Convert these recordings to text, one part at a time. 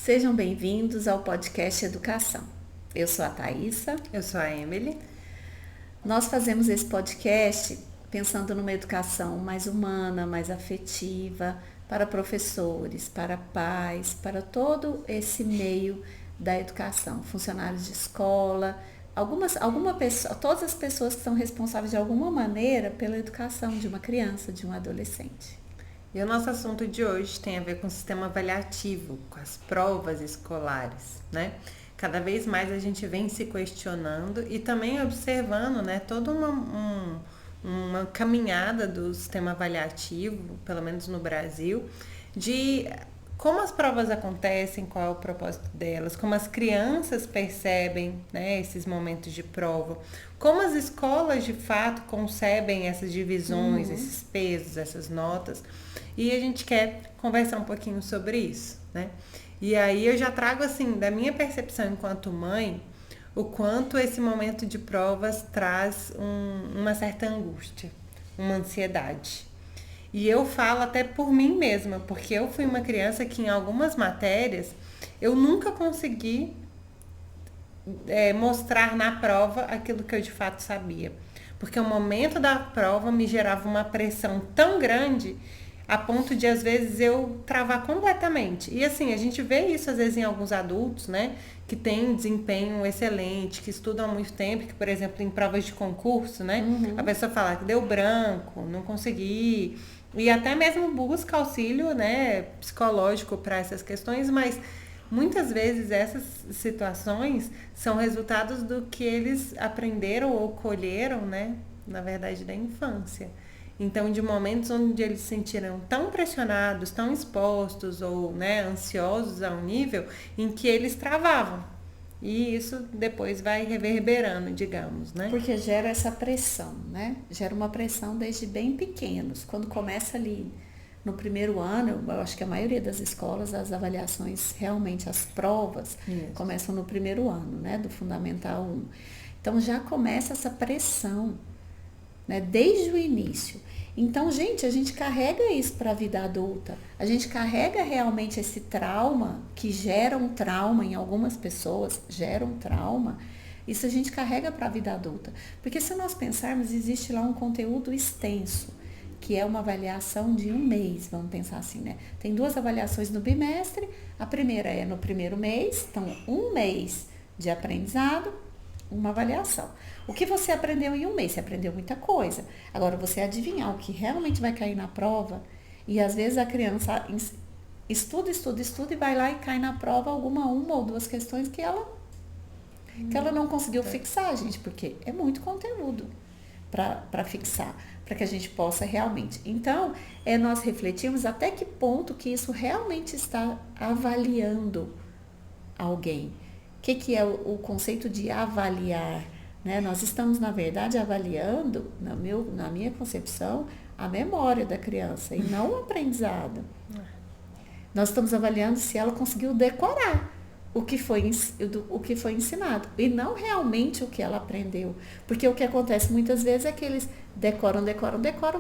Sejam bem-vindos ao podcast Educação. Eu sou a Thaísa. Eu sou a Emily. Nós fazemos esse podcast pensando numa educação mais humana, mais afetiva, para professores, para pais, para todo esse meio da educação, funcionários de escola, todas as pessoas que são responsáveis de alguma maneira pela educação de uma criança, de um adolescente. E o nosso assunto de hoje tem a ver com o sistema avaliativo, com as provas escolares, né? Cada vez mais a gente vem se questionando e também observando, né, toda uma caminhada do sistema avaliativo, pelo menos no Brasil, de como as provas acontecem, qual é o propósito delas, como as crianças percebem, né, esses momentos de prova, como as escolas de fato concebem essas divisões, esses pesos, essas notas. E a gente quer conversar um pouquinho sobre isso, né? E aí eu já trago, assim, da minha percepção enquanto mãe, o quanto esse momento de provas traz uma certa angústia, uma ansiedade. E eu falo até por mim mesma, porque eu fui uma criança que em algumas matérias eu nunca consegui mostrar na prova aquilo que eu de fato sabia. Porque o momento da prova me gerava uma pressão tão grande a ponto de, às vezes, eu travar completamente. E assim, a gente vê isso, às vezes, em alguns adultos, né? Que têm desempenho excelente, que estudam há muito tempo, que, por exemplo, em provas de concurso, né? A pessoa fala que deu branco, não consegui. E até mesmo busca auxílio, né, psicológico para essas questões, mas muitas vezes essas situações são resultados do que eles aprenderam ou colheram, né, na verdade, da infância. Então, de momentos onde eles se sentiram tão pressionados, tão expostos ou, né, ansiosos a um nível em que eles travavam. E isso depois vai reverberando, digamos, né? Porque gera essa pressão, né? Gera uma pressão desde bem pequenos. Quando começa ali no primeiro ano, eu acho que a maioria das escolas, as avaliações, realmente as provas, começam no primeiro ano, né? Do Fundamental 1. Então, já começa essa pressão, né, desde o início. Então, gente, a gente carrega isso para a vida adulta. A gente carrega realmente esse trauma, que gera um trauma em algumas pessoas, gera um trauma. Isso a gente carrega para a vida adulta. Porque se nós pensarmos, existe lá um conteúdo extenso, que é uma avaliação de um mês, vamos pensar assim, né? Tem 2 avaliações no bimestre, a primeira é no primeiro mês, então um mês de aprendizado, uma avaliação. O que você aprendeu em um mês? Você aprendeu muita coisa. Agora, você adivinhar o que realmente vai cair na prova, e às vezes a criança estuda e vai lá e cai na prova uma ou 2 questões que ela não conseguiu fixar, gente, porque é muito conteúdo para fixar, para que a gente possa realmente. Então, nós refletimos até que ponto que isso realmente está avaliando alguém. O que é o conceito de avaliar? Né? Nós estamos, na verdade, avaliando, na minha concepção, a memória da criança e não o aprendizado. Nós estamos avaliando se ela conseguiu decorar o que foi ensinado e não realmente o que ela aprendeu. Porque o que acontece muitas vezes é que eles decoram,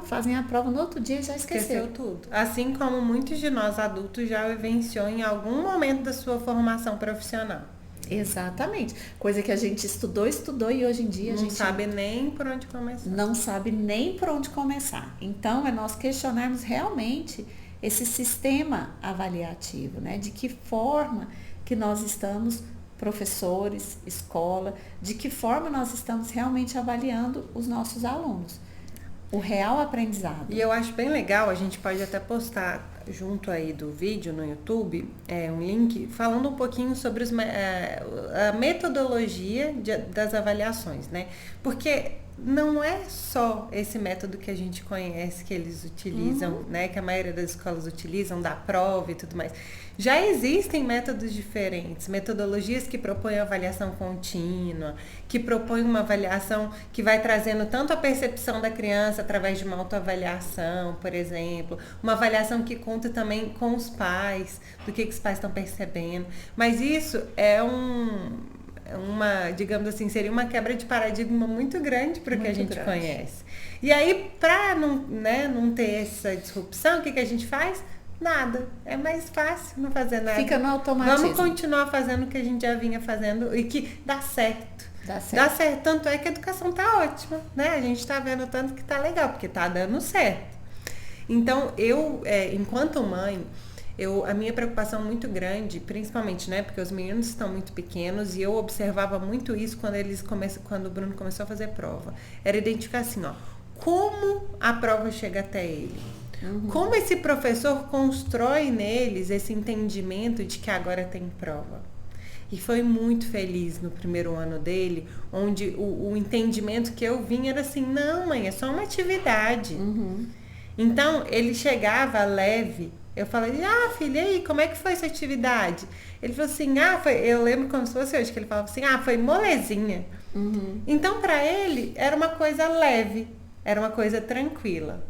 fazem a prova no outro dia e já esqueceu tudo. Assim como muitos de nós adultos já vivenciou em algum momento da sua formação profissional. Exatamente. Coisa que a gente estudou e hoje em dia a gente não sabe nem por onde começar. Não sabe nem por onde começar. Então, é nós questionarmos realmente esse sistema avaliativo, né? De que forma que nós estamos, professores, escola, de que forma nós estamos realmente avaliando os nossos alunos. O real aprendizado. E eu acho bem legal, a gente pode até postar junto aí do vídeo no YouTube, um link falando um pouquinho sobre a metodologia das avaliações, né? Porque não é só esse método que a gente conhece, que eles utilizam, né? Que a maioria das escolas utilizam, da prova e tudo mais. Já existem métodos diferentes, metodologias que propõem avaliação contínua, que propõem uma avaliação que vai trazendo tanto a percepção da criança através de uma autoavaliação, por exemplo, uma avaliação que conta também com os pais, do que os pais estão percebendo. Mas isso é digamos assim, seria uma quebra de paradigma muito grande para o que a gente conhece. E aí, para não ter essa disrupção, o que a gente faz? Nada. É mais fácil não fazer nada. Fica no automatismo. Vamos continuar fazendo o que a gente já vinha fazendo e que dá certo. Dá Dá certo. certo. Tanto é que a educação tá ótima, né? A gente tá vendo tanto que tá legal, porque tá dando certo. Então, enquanto mãe, a minha preocupação muito grande, principalmente, né? Porque os meninos estão muito pequenos e eu observava muito isso quando o Bruno começou a fazer prova. Era identificar assim, ó, como a prova chega até ele. Como esse professor constrói neles esse entendimento de que agora tem prova. E foi muito feliz no primeiro ano dele, onde o entendimento que eu vinha era assim, não, mãe, é só uma atividade. Então, ele chegava leve. Eu falei, filha, e aí, como é que foi essa atividade? Ele falou assim, eu lembro como se fosse hoje, que ele falava assim, foi molezinha. Então, para ele, era uma coisa leve, era uma coisa tranquila.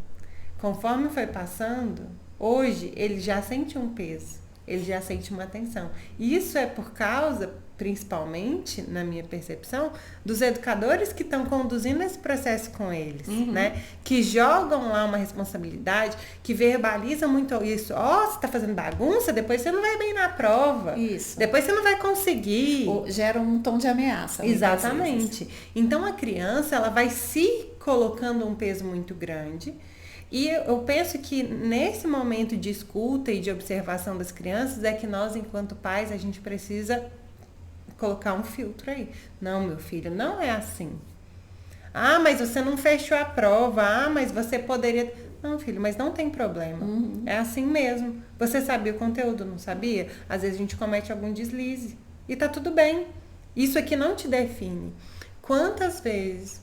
Conforme foi passando, hoje ele já sente um peso, ele já sente uma tensão. E isso é por causa, principalmente, na minha percepção, dos educadores que estão conduzindo esse processo com eles, né? Que jogam lá uma responsabilidade, que verbalizam muito isso. Você tá fazendo bagunça, depois você não vai bem na prova. Isso. Depois você não vai conseguir. Gera um tom de ameaça. Exatamente. Então, a criança, ela vai se colocando um peso muito grande. E eu penso que nesse momento de escuta e de observação das crianças é que nós, enquanto pais, a gente precisa colocar um filtro aí. Não, meu filho, não é assim. Mas você não fechou a prova. Mas você poderia... Não, filho, mas não tem problema. É assim mesmo. Você sabia o conteúdo, não sabia? Às vezes a gente comete algum deslize. E tá tudo bem. Isso aqui não te define. Quantas vezes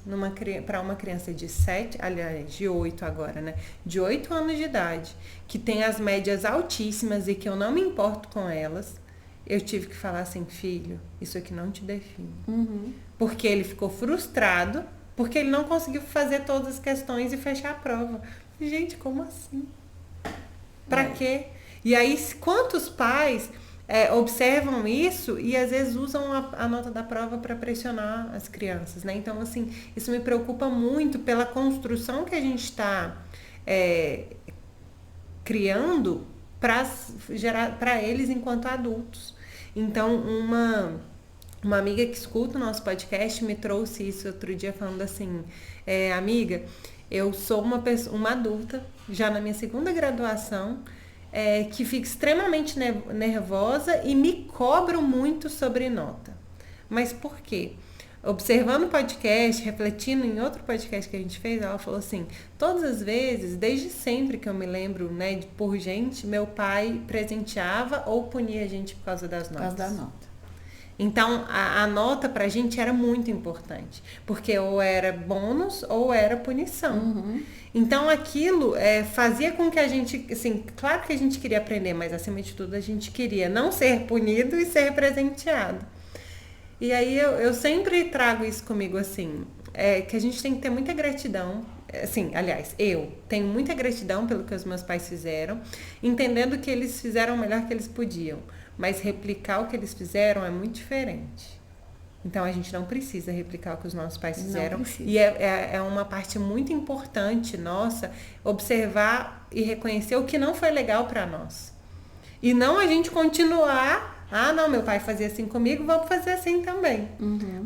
para uma criança de 7, aliás, de 8 agora, né? De 8 anos de idade, que tem as médias altíssimas e que eu não me importo com elas, eu tive que falar assim, filho, isso aqui não te define. Porque ele ficou frustrado, porque ele não conseguiu fazer todas as questões e fechar a prova. Gente, como assim? Pra quê? E aí, quantos pais... observam isso e às vezes usam a nota da prova para pressionar as crianças, né? Então, assim, isso me preocupa muito pela construção que a gente está criando para eles enquanto adultos. Então, uma amiga que escuta o nosso podcast me trouxe isso outro dia falando assim, amiga, eu sou uma adulta, já na minha segunda graduação, que fico extremamente nervosa e me cobro muito sobre nota. Mas por quê? Observando o podcast, refletindo em outro podcast que a gente fez, ela falou assim, todas as vezes, desde sempre que eu me lembro, né, por gente, meu pai presenteava ou punia a gente por causa das notas. Por causa da nota. Então, a nota pra gente era muito importante, porque ou era bônus ou era punição. Então, aquilo fazia com que a gente, assim, claro que a gente queria aprender, mas acima de tudo a gente queria não ser punido e ser presenteado. E aí eu sempre trago isso comigo, assim, que a gente tem que ter muita gratidão, assim, aliás, eu tenho muita gratidão pelo que os meus pais fizeram, entendendo que eles fizeram o melhor que eles podiam. Mas replicar o que eles fizeram é muito diferente. Então, a gente não precisa replicar o que os nossos pais fizeram. E é uma parte muito importante nossa observar e reconhecer o que não foi legal para nós. E não a gente continuar, não, meu pai fazia assim comigo, vamos fazer assim também.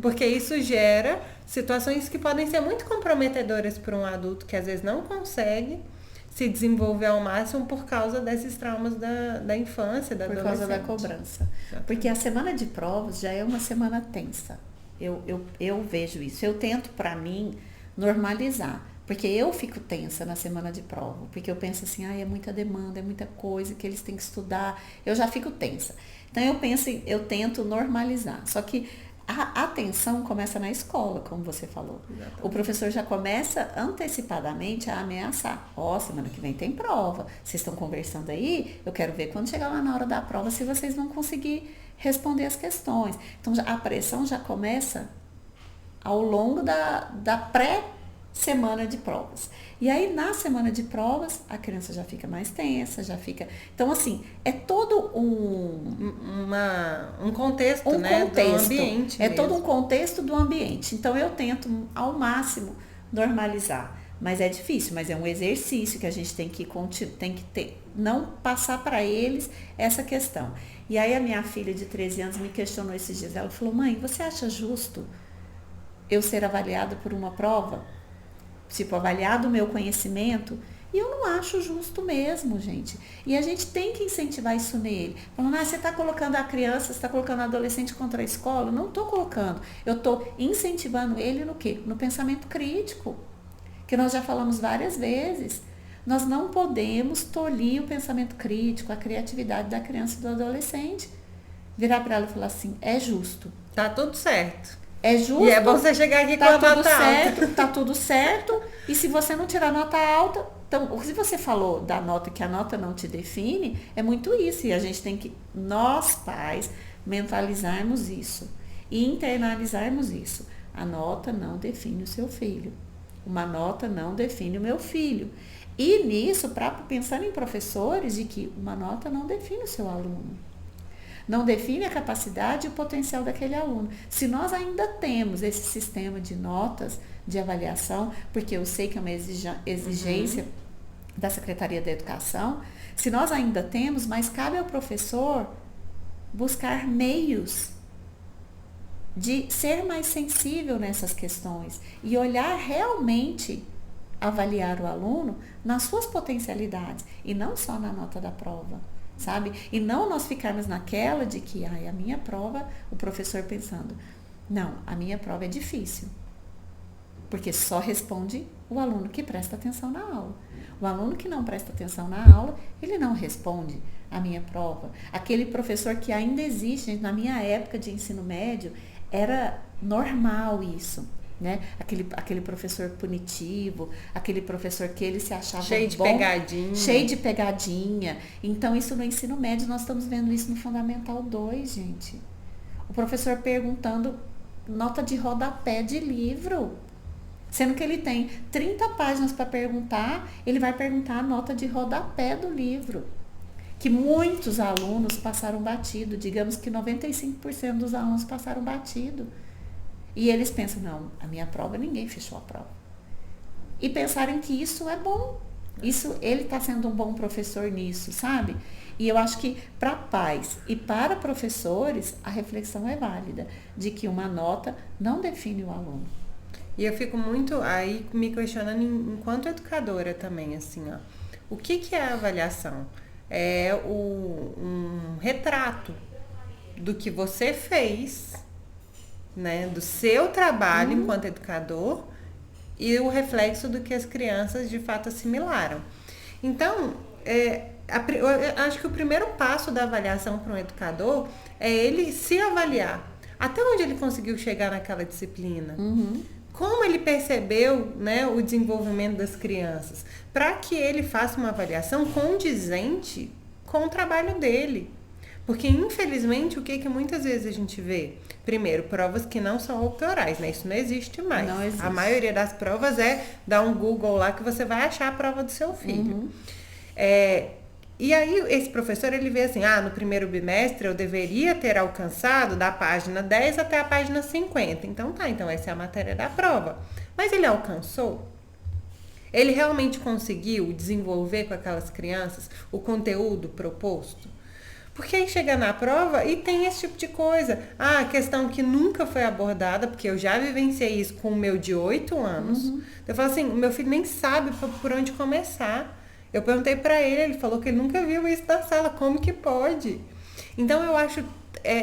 Porque isso gera situações que podem ser muito comprometedoras para um adulto que às vezes não consegue se desenvolver ao máximo por causa desses traumas da infância, da adolescência. Por causa da cobrança. Porque a semana de provas já é uma semana tensa. Eu vejo isso. Eu tento, para mim, normalizar. Porque eu fico tensa na semana de prova. Porque eu penso assim, é muita demanda, é muita coisa que eles têm que estudar. Eu já fico tensa. Então, eu tento normalizar. Só que a atenção começa na escola, como você falou. Exatamente. O professor já começa antecipadamente a ameaçar. Semana que vem tem prova. Vocês estão conversando aí? Eu quero ver quando chegar lá na hora da prova se vocês vão conseguir responder as questões. Então, a pressão já começa ao longo da pré-semana de provas. E aí, na semana de provas, a criança já fica mais tensa, já fica... Então, assim, é todo um contexto, né? Do ambiente mesmo. Todo um contexto do ambiente. Então, eu tento, ao máximo, normalizar. Mas é difícil, mas é um exercício que a gente tem que ter, não passar para eles essa questão. E aí a minha filha de 13 anos me questionou esses dias. Ela falou, mãe, você acha justo eu ser avaliada por uma prova? Tipo, avaliado o meu conhecimento? E eu não acho justo mesmo, gente. E a gente tem que incentivar isso nele. Falando, você está colocando a criança, você está colocando o adolescente contra a escola? Não estou colocando. Eu estou incentivando ele no quê? No pensamento crítico. Que nós já falamos várias vezes. Nós não podemos tolir o pensamento crítico, a criatividade da criança e do adolescente. Virar para ela e falar assim, é justo. Tá tudo certo. É justo. E é bom você chegar aqui com a nota alta. Tá tudo certo. E se você não tirar nota alta, então, se você falou da nota, que a nota não te define, é muito isso. E a gente tem que, nós pais, mentalizarmos isso. E internalizarmos isso. A nota não define o seu filho. Uma nota não define o meu filho. E nisso, pensando em professores, de que uma nota não define o seu aluno. Não define a capacidade e o potencial daquele aluno. Se nós ainda temos esse sistema de notas, de avaliação, porque eu sei que é uma exigência da Secretaria da Educação, se nós ainda temos, mas cabe ao professor buscar meios de ser mais sensível nessas questões e olhar realmente, avaliar o aluno nas suas potencialidades e não só na nota da prova, sabe? E não nós ficarmos naquela de que, a minha prova, o professor pensando, não, a minha prova é difícil, porque só responde o aluno que presta atenção na aula. O aluno que não presta atenção na aula, ele não responde a minha prova. Aquele professor que ainda existe, na minha época de ensino médio, era normal isso, né? Aquele professor punitivo, aquele professor que ele se achava cheio de bom, pegadinha. Cheio de pegadinha. Então, isso no ensino médio, nós estamos vendo isso no Fundamental 2, gente. O professor perguntando nota de rodapé de livro. Sendo que ele tem 30 páginas para perguntar, ele vai perguntar a nota de rodapé do livro. Que muitos alunos passaram batido, digamos que 95% dos alunos passaram batido. E eles pensam, não, a minha prova, ninguém fechou a prova. E pensarem que isso é bom. Ele está sendo um bom professor nisso, sabe? E eu acho que para pais e para professores, a reflexão é válida, de que uma nota não define o aluno. E eu fico muito aí me questionando enquanto educadora também, assim, ó. O que é a avaliação? É um retrato do que você fez, né, do seu trabalho enquanto educador e o reflexo do que as crianças de fato assimilaram. Então, eu acho que o primeiro passo da avaliação para um educador é ele se avaliar. Até onde ele conseguiu chegar naquela disciplina? Como ele percebeu, né, o desenvolvimento das crianças, para que ele faça uma avaliação condizente com o trabalho dele. Porque, infelizmente, o que muitas vezes a gente vê? Primeiro, provas que não são autorais, né? Isso não existe mais. Não existe. A maioria das provas dar um Google lá que você vai achar a prova do seu filho. E aí, esse professor, ele vê assim, no primeiro bimestre eu deveria ter alcançado da página 10 até a página 50. Então essa é a matéria da prova. Mas ele alcançou? Ele realmente conseguiu desenvolver com aquelas crianças o conteúdo proposto? Porque aí chega na prova e tem esse tipo de coisa. A questão que nunca foi abordada, porque eu já vivenciei isso com o meu de 8 anos. Eu falo assim, o meu filho nem sabe por onde começar. Eu perguntei para ele falou que ele nunca viu isso na sala, como que pode? Então eu acho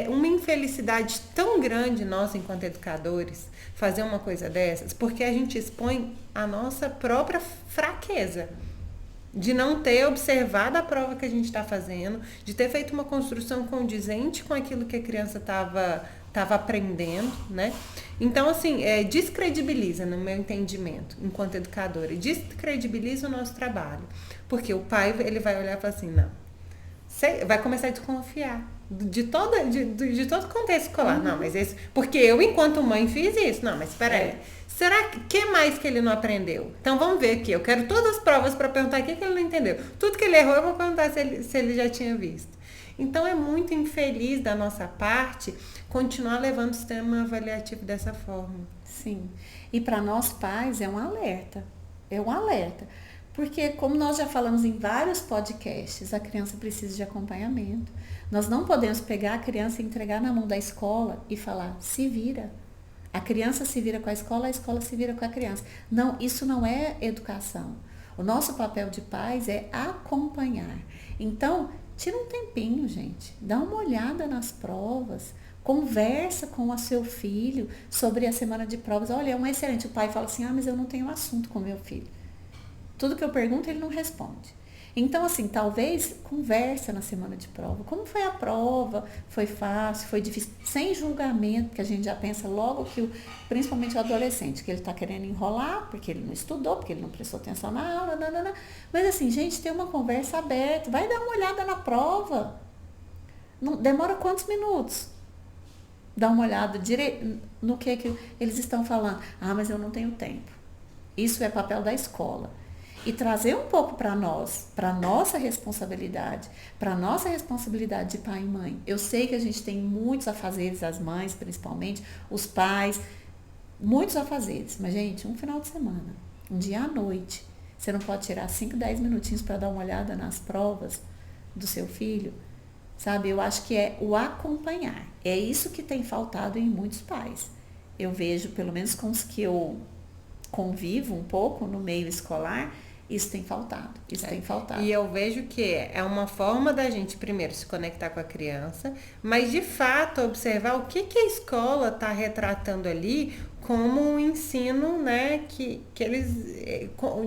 uma infelicidade tão grande nós, enquanto educadores, fazer uma coisa dessas, porque a gente expõe a nossa própria fraqueza de não ter observado a prova que a gente está fazendo, de ter feito uma construção condizente com aquilo que a criança estava aprendendo, né? Então, assim, descredibiliza, no meu entendimento, enquanto educadora, descredibiliza o nosso trabalho. Porque o pai, ele vai olhar e falar assim, não, você vai começar a desconfiar de todo o contexto escolar. Não, mas esse, porque eu, enquanto mãe, fiz isso. Não, mas espera aí. Será que mais que ele não aprendeu? Então, vamos ver aqui. Eu quero todas as provas para perguntar o que ele não entendeu. Tudo que ele errou, eu vou perguntar se ele já tinha visto. Então, é muito infeliz da nossa parte continuar levando o sistema avaliativo dessa forma. Sim. E para nós pais é um alerta. é um alerta. Porque, como nós já falamos em vários podcasts, a criança precisa de acompanhamento. Nós não podemos pegar a criança e entregar na mão da escola e falar, se vira. A criança se vira com a escola se vira com a criança. Não, isso não é educação. O nosso papel de pais é acompanhar. Então, tira um tempinho, gente. Dá uma olhada nas provas. Conversa com o seu filho sobre a semana de provas. Olha, é um excelente. O pai fala assim, mas eu não tenho assunto com meu filho. Tudo que eu pergunto, ele não responde. Então, assim, talvez conversa na semana de prova. Como foi a prova? Foi fácil? Foi difícil? Sem julgamento, porque a gente já pensa logo que, principalmente o adolescente, que ele está querendo enrolar, porque ele não estudou, porque ele não prestou atenção na aula, Mas assim, gente, tem uma conversa aberta. Vai dar uma olhada na prova. Não, demora quantos minutos? Dá uma olhada no que eles estão falando. Mas eu não tenho tempo. Isso é papel da escola. E trazer um pouco para nós, para a nossa responsabilidade de pai e mãe. Eu sei que a gente tem muitos afazeres, as mães principalmente, os pais, muitos afazeres. Mas, gente, um final de semana, um dia à noite, você não pode tirar 5, 10 minutinhos para dar uma olhada nas provas do seu filho? Sabe, eu acho que é o acompanhar. É isso que tem faltado em muitos pais. Eu vejo, pelo menos com os que eu convivo um pouco no meio escolar, isso tem faltado. E eu vejo que é uma forma da gente primeiro se conectar com a criança, mas de fato observar o que a escola está retratando ali como um ensino, né, que eles,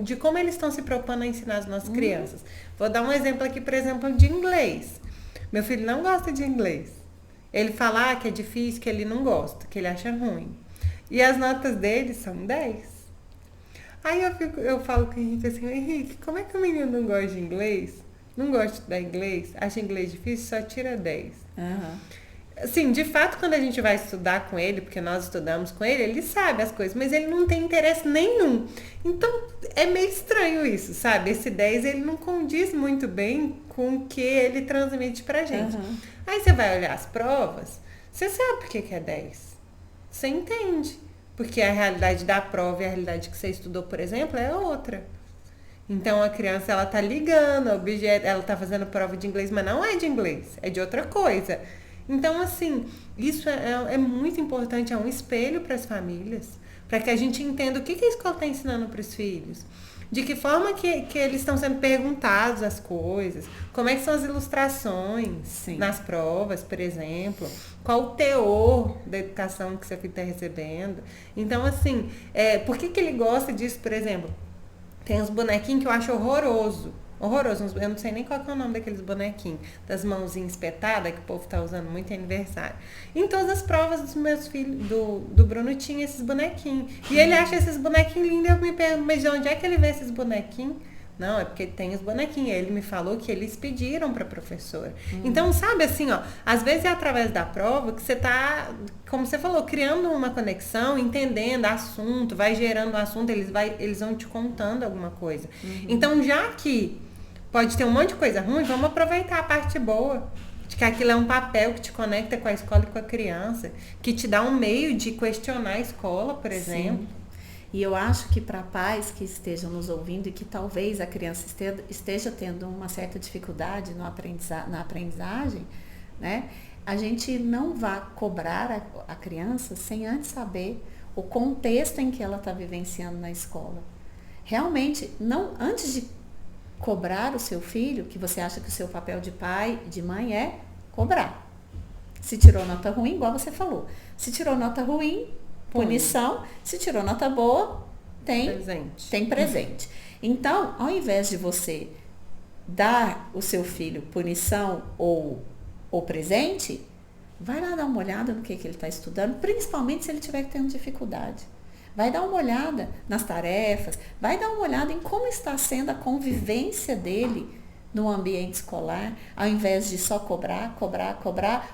de como eles estão se propondo a ensinar as nossas crianças. Vou dar um exemplo aqui, por exemplo, de inglês. Meu filho não gosta de inglês. Ele fala que é difícil, que ele não gosta, que ele acha ruim. E as notas dele são 10. Aí eu falo com o Henrique assim, Henrique, como é que o menino não gosta de inglês? Não gosta de estudar inglês? Acha inglês difícil? Só tira 10. Assim, de fato, quando a gente vai estudar com ele, porque nós estudamos com ele sabe as coisas, mas ele não tem interesse nenhum. Então, é meio estranho isso, sabe? Esse 10, ele não condiz muito bem com o que ele transmite pra gente. Aí você vai olhar as provas, você sabe por que é 10. Você entende. Porque a realidade da prova e a realidade que você estudou, por exemplo, é outra. Então, a criança, ela tá ligando, ela tá fazendo prova de inglês, mas não é de inglês, é de outra coisa. Então, assim, isso é muito importante, é um espelho para as famílias, para que a gente entenda o que a escola está ensinando para os filhos. De que forma que eles estão sendo perguntados as coisas, como é que são as ilustrações nas provas, por exemplo, qual o teor da educação que seu filho está recebendo. Então, assim, por que ele gosta disso, por exemplo? Tem uns bonequinhos que eu acho horroroso, eu não sei nem qual que é o nome daqueles bonequinhos, das mãozinhas espetadas, que o povo tá usando muito em aniversário. Em todas as provas dos meus filhos, do Bruno, tinha esses bonequinhos. E ele acha esses bonequinhos lindos, eu me pergunto, mas de onde é que ele vê esses bonequinhos? Não, é porque tem os bonequinhos. Ele me falou que eles pediram pra professora. Então, sabe assim, às vezes é através da prova que você tá, como você falou, criando uma conexão, entendendo assunto, vai gerando assunto, eles vão te contando alguma coisa. Então, já que pode ter um monte de coisa ruim, vamos aproveitar a parte boa. De que aquilo é um papel que te conecta com a escola e com a criança, que te dá um meio de questionar a escola, por exemplo. E eu acho que para pais que estejam nos ouvindo e que talvez a criança esteja tendo uma certa dificuldade na aprendizagem, né? A gente não vai cobrar a criança sem antes saber o contexto em que ela está vivenciando na escola. Realmente, não antes de cobrar o seu filho, que você acha que o seu papel de pai e de mãe é cobrar. Se tirou nota ruim, igual você falou. Se tirou nota ruim, punição. Se tirou nota boa, tem presente. Então, ao invés de você dar o seu filho punição ou presente, vai lá dar uma olhada no que ele está estudando, principalmente se ele estiver tendo dificuldade. Vai dar uma olhada nas tarefas, vai dar uma olhada em como está sendo a convivência dele no ambiente escolar, ao invés de só cobrar,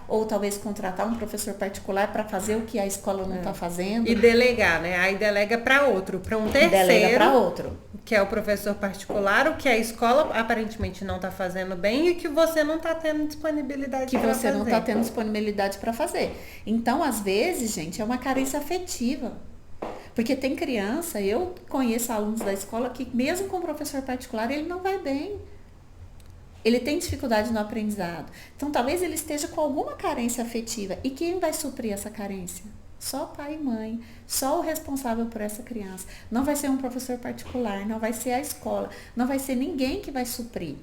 ou talvez contratar um professor particular para fazer o que a escola não está fazendo. E delegar, né? Aí delega para outro, para um terceiro. Delega para outro. Que é o professor particular, o que a escola aparentemente não está fazendo bem e que você não está tendo disponibilidade para fazer. Que você não está tendo disponibilidade para fazer. Então, às vezes, gente, é uma carência afetiva. Porque tem criança, eu conheço alunos da escola que mesmo com professor particular, ele não vai bem. Ele tem dificuldade no aprendizado. Então, talvez ele esteja com alguma carência afetiva. E quem vai suprir essa carência? Só pai e mãe, só o responsável por essa criança. Não vai ser um professor particular, não vai ser a escola, não vai ser ninguém que vai suprir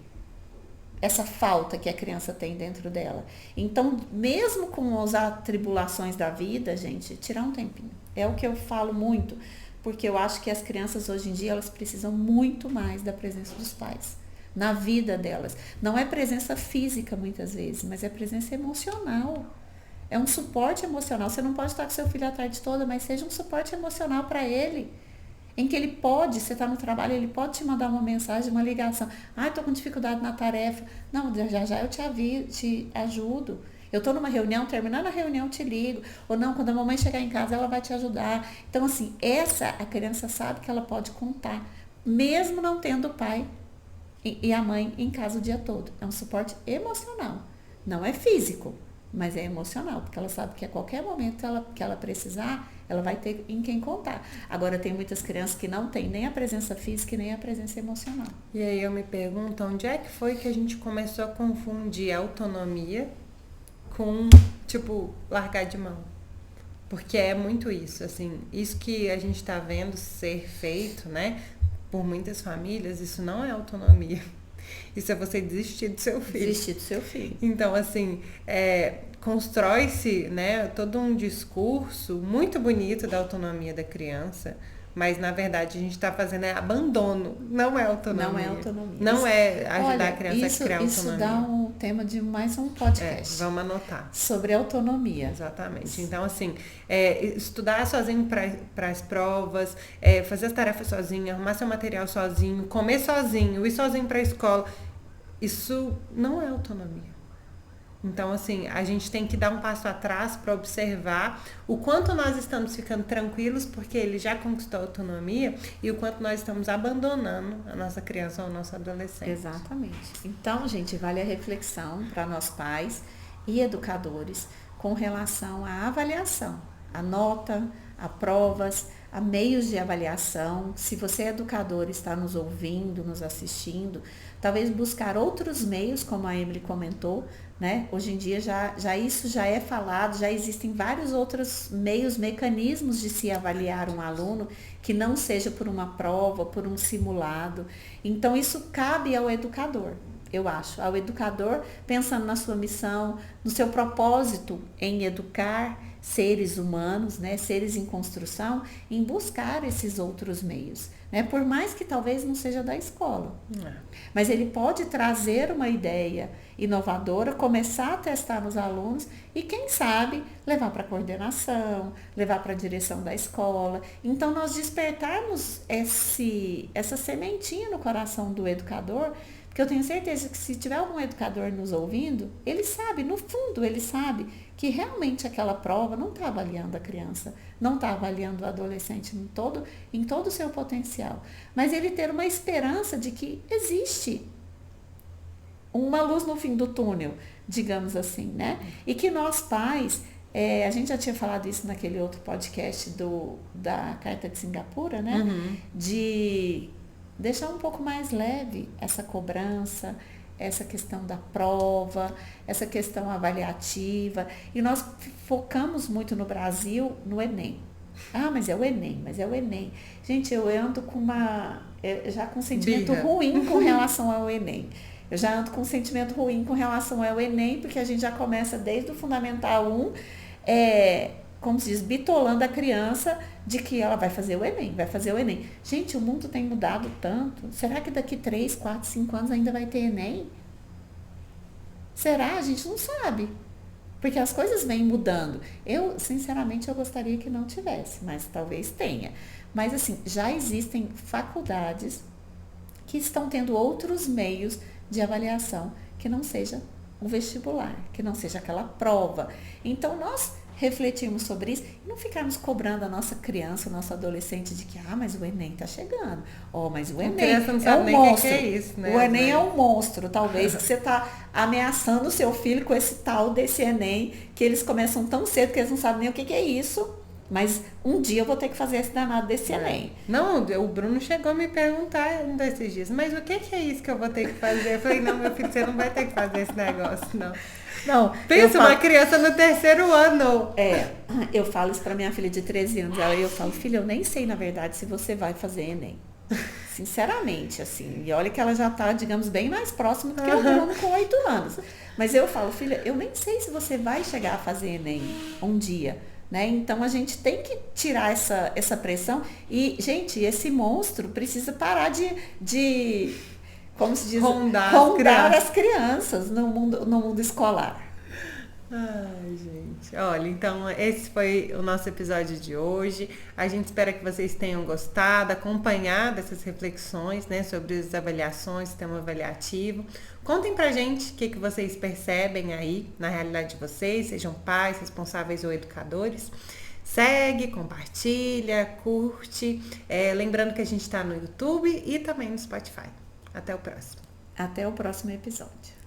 essa falta que a criança tem dentro dela. Então, mesmo com as atribulações da vida, gente, tirar um tempinho. É o que eu falo muito, porque eu acho que as crianças hoje em dia, elas precisam muito mais da presença dos pais na vida delas. Não é presença física muitas vezes, mas é presença emocional. É um suporte emocional. Você não pode estar com seu filho a tarde toda, mas seja um suporte emocional para ele. Em que ele pode, você está no trabalho, ele pode te mandar uma mensagem, uma ligação. Estou com dificuldade na tarefa. Não, já eu te ajudo. Eu estou numa reunião, terminando a reunião, te ligo. Ou não, quando a mamãe chegar em casa, ela vai te ajudar. Então, assim, a criança sabe que ela pode contar, mesmo não tendo o pai e a mãe em casa o dia todo. É um suporte emocional. Não é físico, mas é emocional, porque ela sabe que a qualquer momento que ela precisar, ela vai ter em quem contar. Agora, tem muitas crianças que não têm nem a presença física e nem a presença emocional. E aí eu me pergunto, onde é que foi que a gente começou a confundir a autonomia com, largar de mão? Porque é muito isso, assim, isso que a gente está vendo ser feito, né, por muitas famílias, isso não é autonomia. Isso é você desistir do seu filho. Desistir do seu filho. Então, assim, constrói-se, né, todo um discurso muito bonito da autonomia da criança, mas, na verdade, a gente está fazendo abandono, não é autonomia. Não é autonomia. Não é ajudar a criança a criar autonomia. Isso dá um tema de mais um podcast. Vamos anotar. Sobre autonomia. Exatamente. Então, assim, estudar sozinho para as provas, fazer as tarefas sozinho, arrumar seu material sozinho, comer sozinho, ir sozinho para a escola, isso não é autonomia. Então, assim, a gente tem que dar um passo atrás para observar o quanto nós estamos ficando tranquilos porque ele já conquistou a autonomia e o quanto nós estamos abandonando a nossa criança ou o nosso adolescente. Exatamente. Então, gente, vale a reflexão para nós pais e educadores com relação à avaliação, a nota, a provas, a meios de avaliação. Se você é educador e está nos ouvindo, nos assistindo, talvez buscar outros meios, como a Emily comentou, né? Hoje em dia isso já é falado, já existem vários outros meios, mecanismos de se avaliar um aluno que não seja por uma prova, por um simulado. Então, isso cabe ao educador, eu acho, ao educador pensando na sua missão, no seu propósito em educar seres humanos, né, seres em construção, em buscar esses outros meios, né, por mais que talvez não seja da escola. Mas ele pode trazer uma ideia inovadora, começar a testar nos alunos e, quem sabe, levar para a coordenação, levar para a direção da escola. Então, nós despertarmos essa sementinha no coração do educador, porque eu tenho certeza que se tiver algum educador nos ouvindo, ele sabe, no fundo, ele sabe que realmente aquela prova não está avaliando a criança, não está avaliando o adolescente em todo o seu potencial. Mas ele ter uma esperança de que existe uma luz no fim do túnel, digamos assim, né? E que nós pais, a gente já tinha falado isso naquele outro podcast da Carta de Singapura, né? Uhum. De deixar um pouco mais leve essa cobrança, essa questão da prova, essa questão avaliativa. E nós focamos muito no Brasil no Enem. Mas é o Enem. Gente, eu ando já com um sentimento ruim com relação ao Enem. Eu já ando com um sentimento ruim com relação ao Enem, porque a gente já começa desde o Fundamental 1, como se diz, bitolando a criança de que ela vai fazer o Enem. Gente, o mundo tem mudado tanto. Será que daqui 3, 4, 5 anos ainda vai ter Enem? Será? A gente não sabe. Porque as coisas vêm mudando. Sinceramente, eu gostaria que não tivesse, mas talvez tenha. Mas, assim, já existem faculdades que estão tendo outros meios de avaliação que não seja o vestibular, que não seja aquela prova. Então, nós refletirmos sobre isso e não ficarmos cobrando a nossa criança, o nosso adolescente de que, mas o Enem está chegando. Mas o Enem é um monstro. Que é isso, né? O Enem é um monstro, talvez, que você está ameaçando o seu filho com esse tal desse Enem, que eles começam tão cedo que eles não sabem nem o que é isso. Mas um dia eu vou ter que fazer esse danado desse Enem. Não, o Bruno chegou a me perguntar um desses dias, mas o que é isso que eu vou ter que fazer? Eu falei, não, meu filho, você não vai ter que fazer esse negócio, não. Não, Pensa uma criança no 3º ano. Eu falo isso pra minha filha de 13 anos. Aí eu falo, filha, eu nem sei, na verdade, se você vai fazer Enem. Sinceramente, assim. E olha que ela já tá, digamos, bem mais próxima do que o Bruno com 8 anos. Mas eu falo, filha, eu nem sei se você vai chegar a fazer Enem um dia. Né? Então a gente tem que tirar essa pressão. E, gente, esse monstro precisa parar de como se diz, rondar as crianças no mundo escolar. Ai, gente. Olha, então esse foi o nosso episódio de hoje. A gente espera que vocês tenham gostado, acompanhado essas reflexões, né, sobre as avaliações, sistema avaliativo. Contem pra gente o que vocês percebem aí na realidade de vocês, sejam pais, responsáveis ou educadores. Segue, compartilha, curte. Lembrando que a gente está no YouTube e também no Spotify. Até o próximo. Até o próximo episódio.